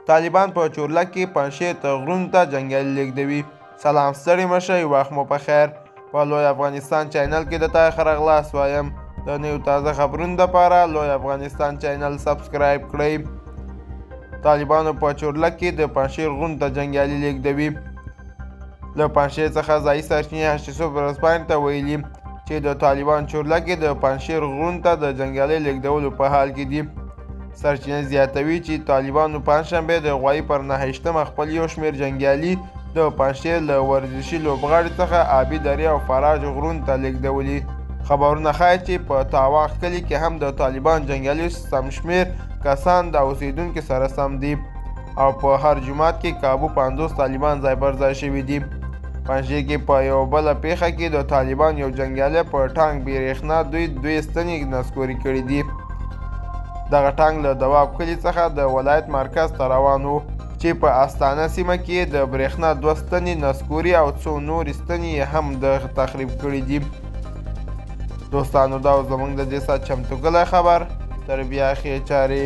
طالبان په چورلک کې پنجشیر غرونو ته جنګیالي لیږدوي. سلام ستړي مه شئ، وخت مو په خیر. په لوی افغانستان چینل کې د تا ښه راغلاست وایم. د نویو تازه خبرونو دپاره لوی افغانستان چینل سبسکرایب کړئ. طالبانو په چورلک کې د پنجشیر غرونو ته جنګیالي لیږدوي. له پنجشیر څخه ځایي سرچینې هشتسوب ورځپاڼې ته ویلي چې د طالبان چورلک کې د پنجشیر غرونو ته د جنګیالۍ لیږدولو په حال کې دي. سرچینې زیاتوي چې طالبانو پنجشنبې د غوایي پر 9 خپل یو شمېر جنګیالي د پنجشیر له ورزشي لوبغالي څخه آبي درې او فراج غرونو ته لیږدولي. خبرونه ښایي چې په تاواخ کلي کې هم د طالبان جنګیالي سم شمېر کسان د اوسېدونکو سره سم دي او په هر جومات کې کابو 50 طالبان ځای پر ځای شوي دي. پنجشیر کې په یوه بله پیښه کې د طالبان یو جنګیالی په ټانک بېرېښنا دوی ستنې نسکوري کړي دي. دغه ټانک له دواب کلي څخه د ولایت مرکز ته روان و چې په استانه سیمه کې د برېښنا 2 ستنې نسکوري او څو نورې ستنې یې هم د تخریب کړي دي. دوستانو دا زموږ د دې ساعت چمتو کلی خبر. تر بیا ښې چارې.